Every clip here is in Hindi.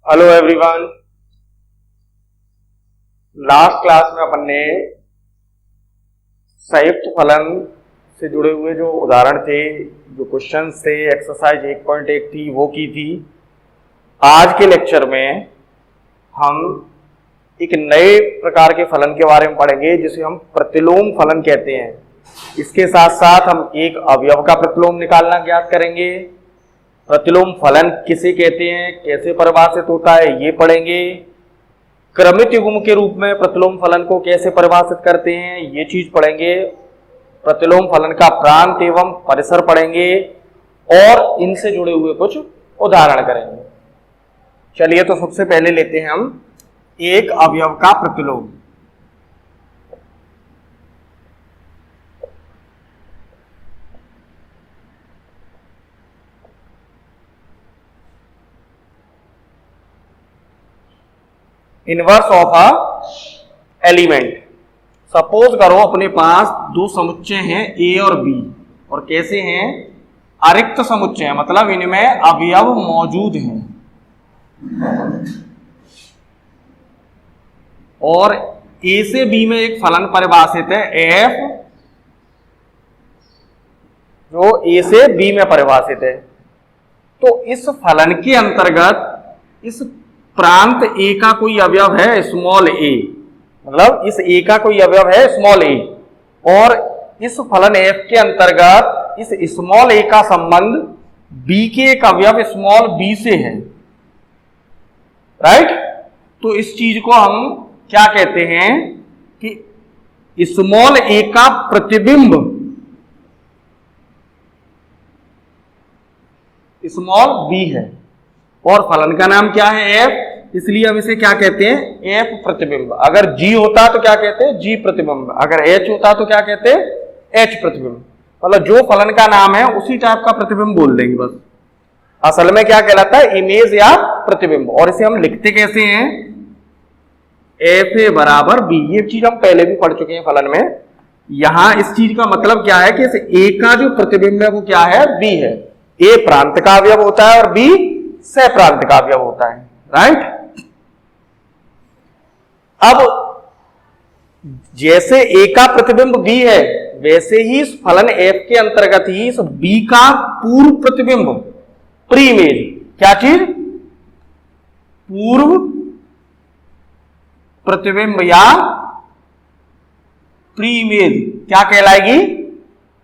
Hello everyone. लास्ट क्लास में अपन ने संयुक्त फलन से जुड़े हुए जो उदाहरण थे, जो क्वेश्चंस थे, एक्सरसाइज 1.1 थी वो की थी। आज के लेक्चर में हम एक नए प्रकार के फलन के बारे में पढ़ेंगे जिसे हम प्रतिलोम फलन कहते हैं। इसके साथ साथ हम एक अवयव का प्रतिलोम निकालना ज्ञात करेंगे। प्रतिलोम फलन किसे कहते हैं, कैसे परिभाषित होता है, ये पढ़ेंगे। क्रमित युग्म के रूप में प्रतिलोम फलन को कैसे परिभाषित करते हैं, ये चीज पढ़ेंगे। प्रतिलोम फलन का प्रांत एवं परिसर पढ़ेंगे और इनसे जुड़े हुए कुछ उदाहरण करेंगे। चलिए, तो सबसे पहले लेते हैं हम एक अवयव का प्रतिलोम। Inverse of a element. Suppose करो अपने पास दो समुच्चय हैं ए और बी, और कैसे हैं, अरिक्त समुच्चय, मतलब इनमें अवयव मौजूद हैं। और ए से बी में एक फलन परिभाषित है एफ, जो ए से बी में परिभाषित है। तो इस फलन के अंतर्गत इस प्रांत ए का कोई अवयव है स्मॉल ए, मतलब इस ए का कोई अवयव है स्मॉल ए, और इस फलन एफ के अंतर्गत इस स्मॉल ए का संबंध बी के एक अवयव स्मॉल बी से है। राइट? तो इस चीज को हम क्या कहते हैं कि स्मॉल ए का प्रतिबिंब स्मॉल बी है, और फलन का नाम क्या है एफ, इसलिए हम इसे क्या कहते हैं, एफ प्रतिबिंब। अगर जी होता तो क्या कहते हैं, जी प्रतिबिंब। अगर एच होता तो क्या कहते हैं, एच प्रतिबिंब। मतलब जो फलन का नाम है उसी टाइप का प्रतिबिंब बोल देंगे बस। असल में क्या कहलाता है, इमेज या प्रतिबिंब। और इसे हम लिखते कैसे हैं, एफ ए बराबर बी। ये चीज हम पहले भी पढ़ चुके हैं फलन में। यहां इस चीज का मतलब क्या है कि इस ए का जो प्रतिबिंब है वो क्या है, बी है। ए प्रांत का अवयव होता है और बी सह प्रांत का अवयव होता है। राइट? अब जैसे ए का प्रतिबिंब बी है, वैसे ही इस फलन एफ के अंतर्गत ही इस बी का पूर्व प्रतिबिंब, प्री इमेज, क्या चीज, पूर्व प्रतिबिंब या प्री इमेज क्या कहलाएगी,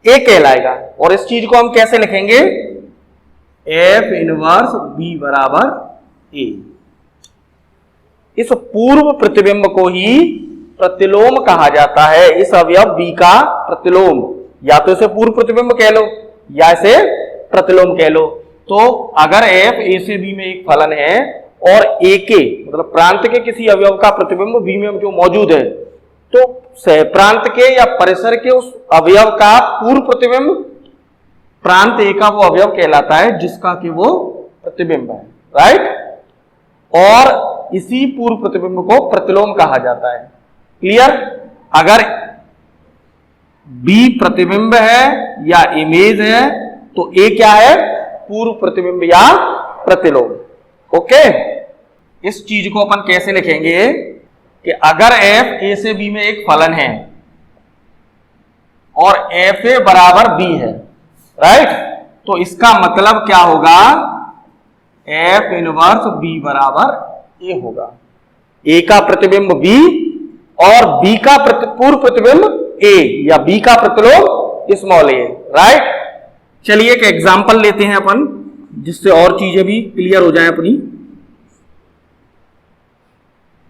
ए कहलाएगा। और इस चीज को हम कैसे लिखेंगे, एफ इनवर्स बी बराबर ए। इस पूर्व प्रतिबिंब को ही प्रतिलोम कहा जाता है। इस अवयव बी का प्रतिलोम, या तो इसे पूर्व प्रतिबिंब कह लो या इसे प्रतिलोम कह लो। तो अगर एफ ए से बी में एक फलन है और ए के मतलब प्रांत के किसी अवयव का प्रतिबिंब बी में जो मौजूद है, तो सह प्रांत के या परिसर के उस अवयव का पूर्व प्रतिबिंब प्रांत ए का वो अवयव कहलाता है जिसका कि वो प्रतिबिंब है। राइट? और इसी पूर्व प्रतिबिंब को प्रतिलोम कहा जाता है। क्लियर? अगर बी प्रतिबिंब है या इमेज है तो ए क्या है, पूर्व प्रतिबिंब या प्रतिलोम। ओके? इस चीज को अपन कैसे लिखेंगे कि अगर एफ ए से बी में एक फलन है और एफ ए बराबर बी है, राइट, तो इसका मतलब क्या होगा, एफ इनवर्स बी बराबर ए होगा। ए का प्रतिबिंब बी और बी का पूर्व प्रतिबिंब ए, या बी का प्रतिलोम स्मॉल ए। राइट? चलिए एक एग्जांपल लेते हैं अपन, जिससे और चीजें भी क्लियर हो जाए अपनी।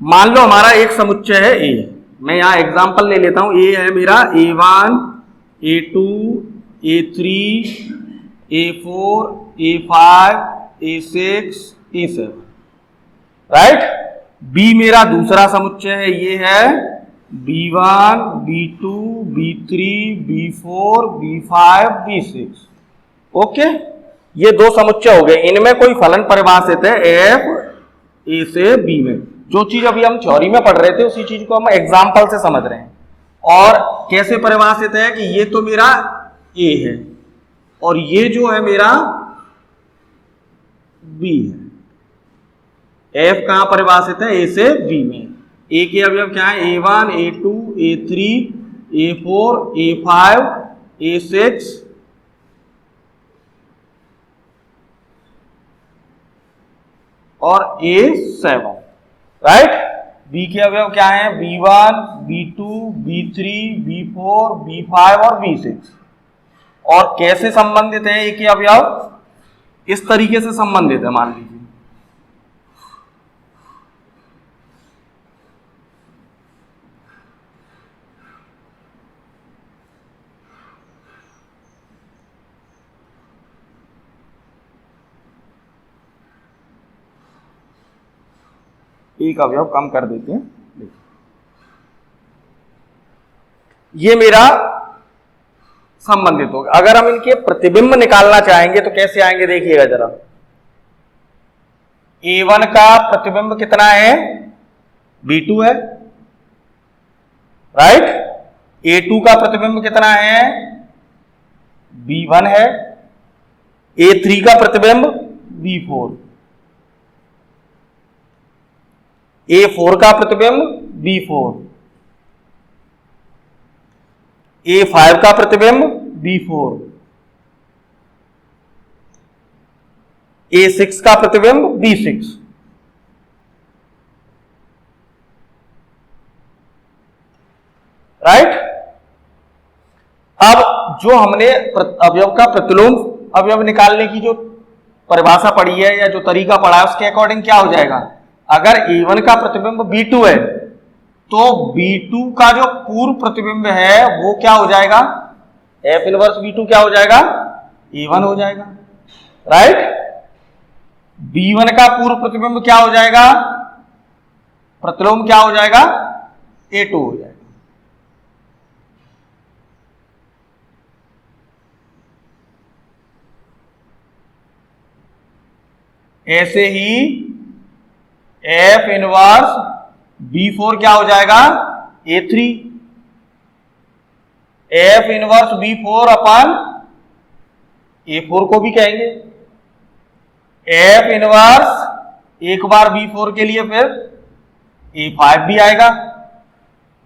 मान लो हमारा एक समुच्चय है ए, मैं यहां एग्जांपल ले लेता हूं। ए है मेरा A1, A2, A3, A4, A5, A6, A7। Right? B मेरा दूसरा समुच्चय है, ये है B1, B2, B3, B4, B5, B6। Okay? ये दो समुच्चय हो गए, इनमें कोई फलन परिभाषित है एफ ए से बी में। जो चीज अभी हम थ्योरी में पढ़ रहे थे उसी चीज को हम एग्जाम्पल से समझ रहे हैं। और कैसे परिभाषित है कि ये तो मेरा ए है और ये जो है मेरा बी है। एफ कहाँ परिभाषित है? ए से बी में। ए के अवयव क्या है? A1, A2, A3, A4, A5, A6 और A7, राइट। बी के अवयव क्या है? B1, B2, B3, B4, B5 और B6। और कैसे संबंधित है ए के अवयव? इस तरीके से संबंधित है, मान लीजिए एक अवयव कम कर देते हैं। ये मेरा संबंधित होगा। अगर हम इनके प्रतिबिंब निकालना चाहेंगे तो कैसे आएंगे? देखिएगा जरा। A1 का प्रतिबिंब कितना है? B2 है, राइट। A2 का प्रतिबिंब कितना है? B1 है। A3 का प्रतिबिंब B4। A4 का प्रतिबिंब B4। A5 का प्रतिबिंब B4। A6 का प्रतिबिंब B6। राइट। अब जो हमने अवयव का प्रतिलोम अवयव निकालने की जो परिभाषा पढ़ी है या जो तरीका पढ़ा है उसके अकॉर्डिंग क्या हो जाएगा? अगर A1 का प्रतिबिंब B2 है तो B2 का जो पूर्व प्रतिबिंब है वो क्या हो जाएगा? F इनवर्स B2 क्या हो जाएगा? A1 हो जाएगा, राइट। B1 का पूर्व प्रतिबिंब क्या हो जाएगा? प्रतिलोम क्या हो जाएगा? A2 हो जाएगा। ऐसे ही F इनवर्स B4 क्या हो जाएगा? A3। F इनवर्स B4 अपन A4 को भी कहेंगे। F इनवर्स एक बार B4 के लिए फिर A5 भी आएगा।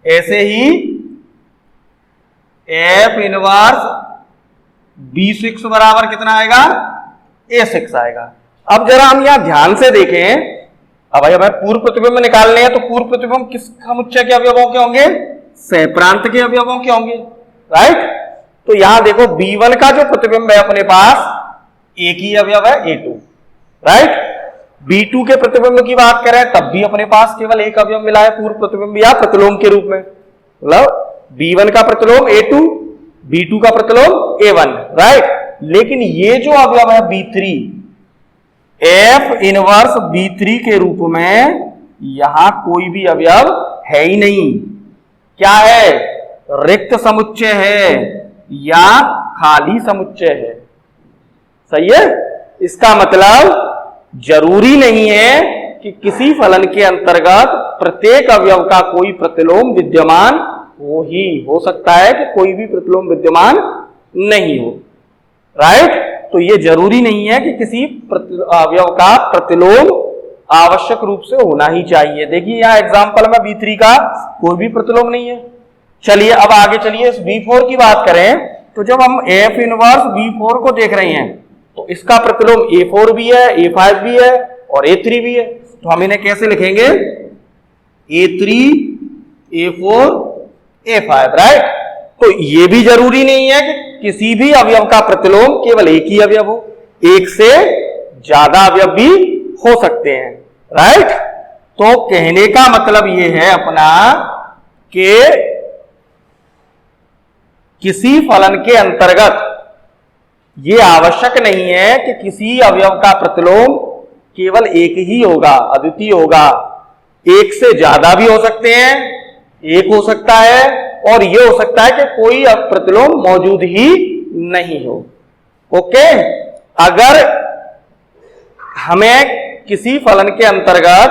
ऐसे ही F इनवर्स B6 बराबर कितना आएगा? A6 आएगा। अब जरा हम यहां ध्यान से देखें। अब भाई हमें पूर्व प्रतिबिंब निकालने हैं तो पूर्व प्रतिबिंब किस समुच्चय के अवयवों के होंगे? सहप्रांत के अवयवों के होंगे, राइट। तो यहां देखो B1 का जो प्रतिबिंब है अपने पास एक ही अवयव है A2, राइट। B2 के प्रतिबिंब की बात करें तब भी अपने पास केवल एक अवयव मिला है पूर्व प्रतिबिंब या प्रतिलोम के रूप में। मतलब B1 का प्रतिलोम A2, B2 का प्रतिलोम A1, राइट। लेकिन ये जो अवयव है B3, F इनवर्स B3 के रूप में यहां कोई भी अवयव है ही नहीं। क्या है? रिक्त समुच्चय है या खाली समुच्चय है। सही है। इसका मतलब जरूरी नहीं है कि किसी फलन के अंतर्गत प्रत्येक अवयव का कोई प्रतिलोम विद्यमान हो सकता है कि कोई भी प्रतिलोम विद्यमान नहीं हो, राइट। तो ये जरूरी नहीं है कि किसी अवयव का प्रतिलोम आवश्यक रूप से होना ही चाहिए। देखिए यहां एग्जांपल में B3 का कोई भी प्रतिलोम नहीं है। चलिए अब आगे चलिए इस B4 की बात करें तो जब हम F इनवर्स B4 को देख रहे हैं तो इसका प्रतिलोम A4 भी है, A5 भी है और A3 भी है। तो हम इन्हें कैसे लिखेंगे? A3, A4, A5, right. तो ये भी जरूरी नहीं है कि किसी भी अवयव का प्रतिलोम केवल एक ही अवयव हो, एक से ज्यादा अवयव भी हो सकते हैं, राइट। तो कहने का मतलब यह है अपना कि किसी फलन के अंतर्गत यह आवश्यक नहीं है कि किसी अवयव का प्रतिलोम केवल एक ही होगा, अद्वितीय होगा। एक से ज्यादा भी हो सकते हैं, एक हो सकता है और यह हो सकता है कि कोई प्रतिलोम मौजूद ही नहीं हो। ओके। अगर हमें किसी फलन के अंतर्गत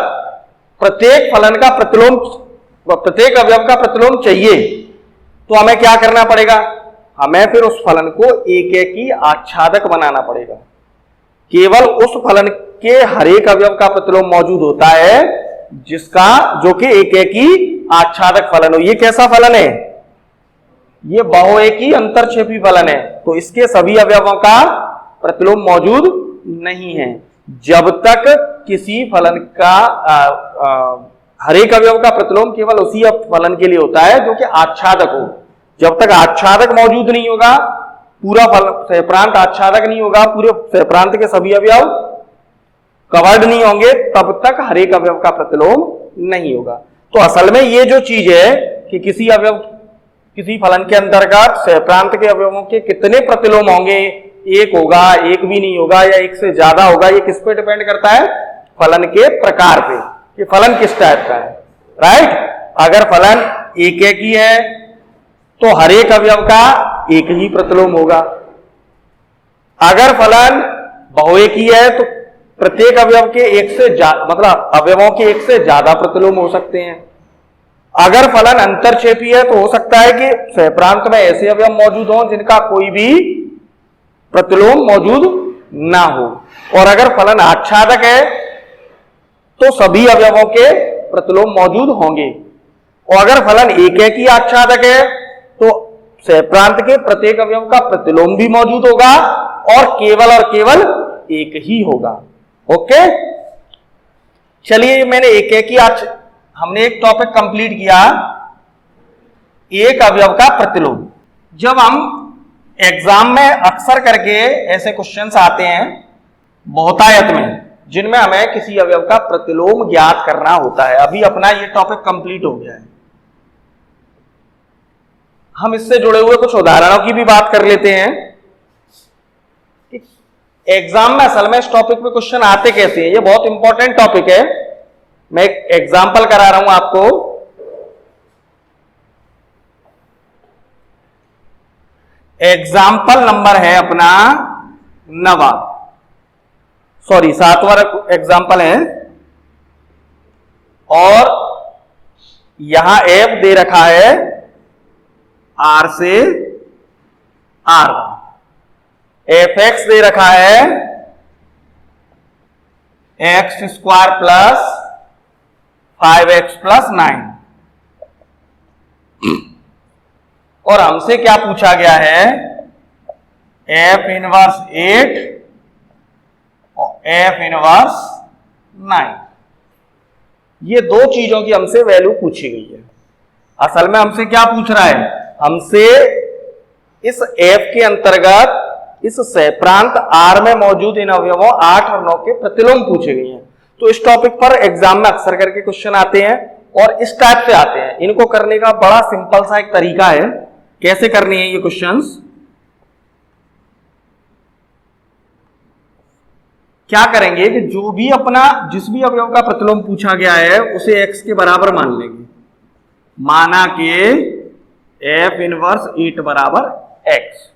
प्रत्येक फलन का प्रतिलोम, प्रत्येक अवयव का प्रतिलोम चाहिए तो हमें क्या करना पड़ेगा? हमें फिर उस फलन को एक एक ही आच्छादक बनाना पड़ेगा। केवल उस फलन के हर एक अवयव का प्रतिलोम मौजूद होता है जिसका जो कि एक ही आच्छादक फलन हो। ये कैसा फलन है? ये बहुएकी अंतरक्षेपी फलन है। तो इसके सभी अवयवों का प्रतिलोम मौजूद नहीं है। जब तक किसी फलन का हर एक अवयव का प्रतिलोम केवल उसी फलन के लिए होता है जो कि आच्छादक हो। जब तक आच्छादक मौजूद नहीं होगा, पूरा सहप्रांत आच्छादक नहीं होगा, पूरे सहप्रांत के सभी अवयव कवर्ड नहीं होंगे, तब तक हर एक अवयव का प्रतिलोम नहीं होगा। तो असल में ये जो चीज है कि किसी अवयव किसी फलन के अंतर्गत सहप्रांत के अवयवों के कितने प्रतिलोम होंगे, एक होगा, एक भी नहीं होगा, या एक से ज्यादा होगा, ये किस पे डिपेंड करता है? फलन के प्रकार पे, कि फलन किस टाइप का है। राइट? अगर फलन एक ही है तो हर एक अवयव का एक ही प्रतिलोम होगा। अगर फलन बहुएकी है तो प्रत्येक अवयव के मतलब अवयवों के एक से ज्यादा प्रतिलोम हो सकते हैं। अगर फलन अंतरक्षेपी है तो हो सकता है कि सहप्रांत में ऐसे अवयव मौजूद हों जिनका कोई भी प्रतिलोम मौजूद ना हो। और अगर फलन आच्छादक है तो सभी अवयवों के प्रतिलोम मौजूद होंगे। और अगर फलन एक ही आच्छादक है तो सहप्रांत के प्रत्येक अवयव का प्रतिलोम भी मौजूद होगा और केवल एक ही होगा। ओके, चलिए मैंने हमने एक टॉपिक कंप्लीट किया, एक अवयव का प्रतिलोम। जब हम एग्जाम में अक्सर करके ऐसे क्वेश्चंस आते हैं बहुतायत में जिनमें हमें किसी अवयव का प्रतिलोम ज्ञात करना होता है। अभी अपना ये टॉपिक कंप्लीट हो गया है। हम इससे जुड़े हुए कुछ उदाहरणों की भी बात कर लेते हैं। एग्जाम में असल में इस टॉपिक पे क्वेश्चन आते कैसे हैं, ये बहुत इंपॉर्टेंट टॉपिक है। मैं एक एग्जाम्पल करा रहा हूं आपको। एग्जाम्पल नंबर है अपना 7वां एग्जाम्पल है, और यहां एफ दे रखा है आर से आर, एफ एक्स दे रखा है x square plus 5x plus 9, और हमसे क्या पूछा गया है? एफ इनवर्स 8 और एफ इनवर्स 9। ये दो चीजों की हमसे वैल्यू पूछी गई है। असल में हमसे क्या पूछ रहा है? हमसे इस एफ के अंतर्गत इस सहप्रांत आर में मौजूद इन अवयवों 8 और 9 के प्रतिलोम पूछे गए हैं। तो इस टॉपिक पर एग्जाम में अक्सर करके क्वेश्चन आते हैं और इस टाइप से आते हैं। इनको करने का बड़ा सिंपल सा एक तरीका है। कैसे करने हैं ये क्वेश्चंस? क्या करेंगे कि जो भी जिस भी अवयव का प्रतिलोम पूछा गया है उसे एक्स के बराबर मान लेंगे। माना कि एफ इनवर्स 8 बराबर एक्स।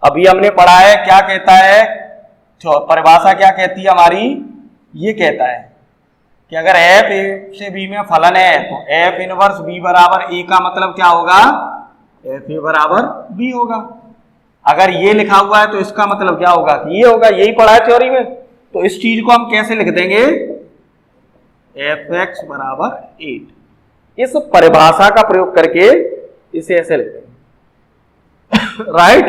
अभी हमने पढ़ा है क्या कहता है, परिभाषा क्या कहती है हमारी? ये कहता है कि अगर एफ ए से बी में फलन है तो एफ इनवर्स बी बराबर ए का मतलब क्या होगा? एफ ए बराबर बी होगा। अगर ये लिखा हुआ है तो इसका मतलब क्या होगा? कि ये होगा। यही पढ़ा है थ्योरी में। तो इस चीज को हम कैसे लिख देंगे? एफ एक्स बराबर 8। इस परिभाषा का प्रयोग करके इसे ऐसे लिख देंगे। राइट?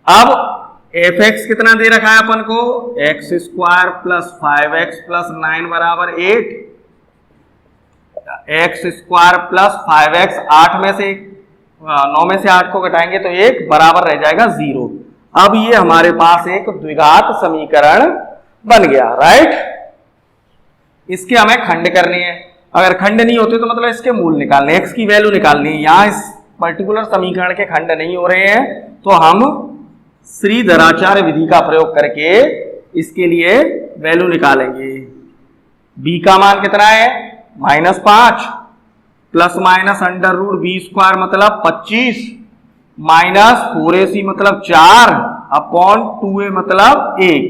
अब एफ एक्स कितना दे रखा है अपन को? X square plus 5x plus 9 बराबर 8। एक्स स्क्वायर प्लस 5x 9 में से 8 को घटाएंगे तो 1 बराबर रह जाएगा 0। अब ये हमारे पास एक द्विघात समीकरण बन गया। राइट? इसके हमें खंड करने हैं। अगर खंड नहीं होते तो मतलब इसके मूल निकालने, एक्स की वैल्यू निकालनी है। यहां इस पर्टिकुलर समीकरण के खंड नहीं हो रहे हैं तो हम श्रीधराचार्य विधि का प्रयोग करके इसके लिए वैल्यू निकालेंगे। b का मान कितना है? -5 plus minus under root B square मतलब 25 माइनस 4ac मतलब 4 अपॉन 2a मतलब 1,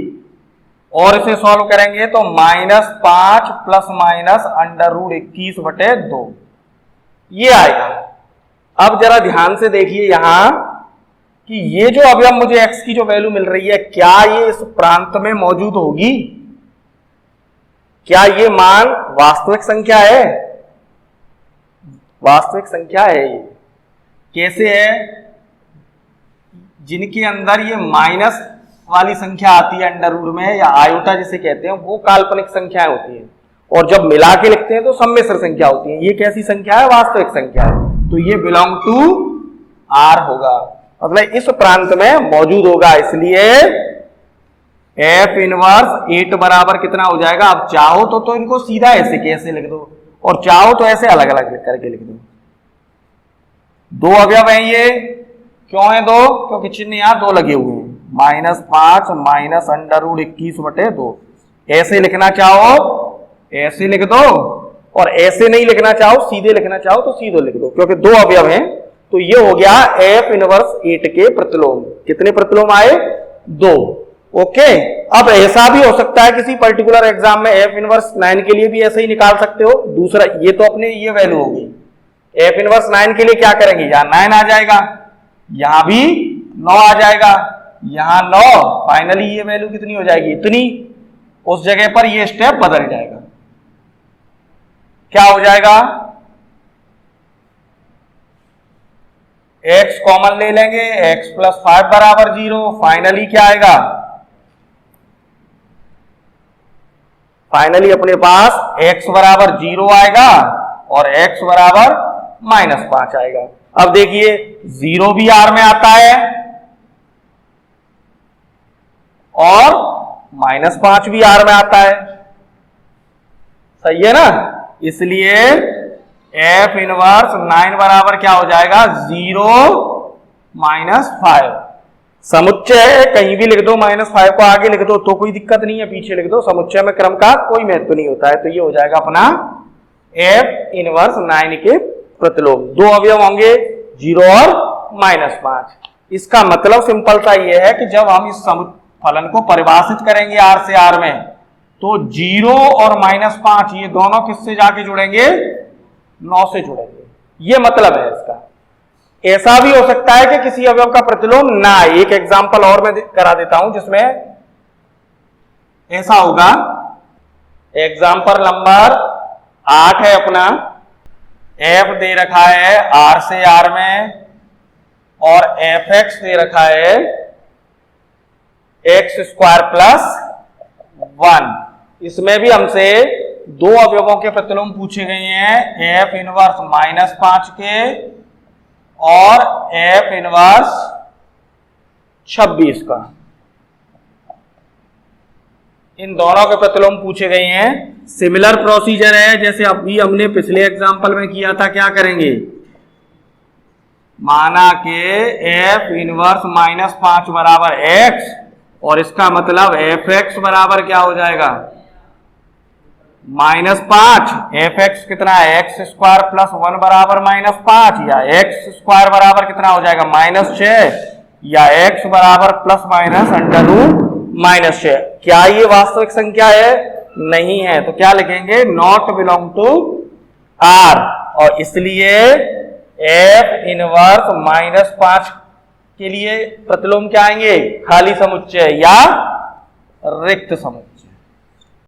और इसे सॉल्व करेंगे तो -5 प्लस माइनस अंडर रूट 21/2 ये आएगा। अब जरा ध्यान से देखिए, यहां कि ये जो अवयव मुझे x की जो वैल्यू मिल रही है, क्या ये इस प्रांत में मौजूद होगी? क्या ये मान वास्तविक संख्या है? वास्तविक संख्या है। ये कैसे है? जिनके अंदर ये माइनस वाली संख्या आती है अंडर रूट में, या आयोटा जिसे कहते हैं, वो काल्पनिक संख्याएं होती हैं, और जब मिला के लिखते हैं तो सम्मिश्र संख्या होती है। ये कैसी संख्या है? वास्तविक संख्या है। तो ये बिलोंग टू आर होगा, मतलब इस प्रांत में मौजूद होगा। इसलिए एफ इनवर्स 8 बराबर कितना हो जाएगा? अब चाहो तो इनको सीधा ऐसे कैसे लिख दो, और चाहो तो ऐसे अलग अलग करके लिख दो। दो अवयव हैं ये, क्यों है दो? क्योंकि चिन्ह यहां दो लगे हुए हैं, -5 माइनस अंडर रूट 21/2। ऐसे लिखना चाहो ऐसे लिख दो, और ऐसे नहीं लिखना चाहो, सीधे लिखना चाहो तो सीधे लिख दो, क्योंकि दो अवयव हैं। तो ये हो गया एफ इनवर्स 8 के प्रतिलोम। कितने प्रतिलोम आए? 2। ओके। अब ऐसा भी हो सकता है किसी पर्टिकुलर एग्जाम में एफ इनवर्स 9 के लिए भी ऐसे ही निकाल सकते हो। दूसरा, ये तो अपने ये वैल्यू होगी। एफ इनवर्स 9 के लिए क्या करेंगे? यहां 9 आ जाएगा, यहां भी 9 आ जाएगा, यहां 9, फाइनली ये वैल्यू कितनी हो जाएगी? इतनी। उस जगह पर ये स्टेप बदल जाएगा। क्या हो जाएगा? x कॉमन ले लेंगे, x + 5 बराबर 0। फाइनली क्या आएगा? फाइनली अपने पास x बराबर 0 आएगा और x बराबर -5 आएगा। अब देखिए 0 भी r में आता है और -5 भी r में आता है, सही है ना? इसलिए एफ इनवर्स 9 बराबर क्या हो जाएगा? 0 -5। समुच्चय कहीं भी लिख दो, -5 को आगे लिख दो तो कोई दिक्कत नहीं है, पीछे लिख दो, समुच्चय में क्रम का कोई महत्व नहीं होता है। तो ये हो जाएगा अपना एफ इनवर्स 9 के प्रतिलोम। दो अवयव होंगे, 0 और -5। इसका मतलब सिंपल सा ये है कि जब हम इस फलन को परिभाषित करेंगे r से r में, तो 0 और -5 ये दोनों किससे जाके जुड़ेंगे? 9 से जुड़ेंगे। ये मतलब है इसका। ऐसा भी हो सकता है कि किसी अवयव का प्रतिलोम ना आए। एक एग्जांपल और मैं करा देता हूं जिसमें ऐसा होगा। एग्जांपल नंबर 8 है अपना। f दे रखा है r से r में, और fx दे रखा है x² + 1। इसमें भी हमसे दो अवयवों के प्रतिलोम पूछे गए हैं, एफ इनवर्स -5 के और एफ इनवर्स 26 का। इन दोनों के प्रतिलोम पूछे गए हैं। सिमिलर प्रोसीजर है जैसे अभी हमने पिछले एग्जांपल में किया था। क्या करेंगे? माना कि एफ इनवर्स -5 बराबर x, और इसका मतलब एफ एक्स बराबर क्या हो जाएगा? -5। एफ एक्स कितना है? x² + 1 बराबर -5, या x² बराबर कितना हो जाएगा? -6, या x बराबर ± √-6। क्या ये वास्तविक संख्या है? नहीं है। तो क्या लिखेंगे? Not belong to r। और इसलिए एफ इनवर्स -5 के लिए प्रतिलोम क्या आएंगे? खाली समुच्चय या रिक्त समुच्चय।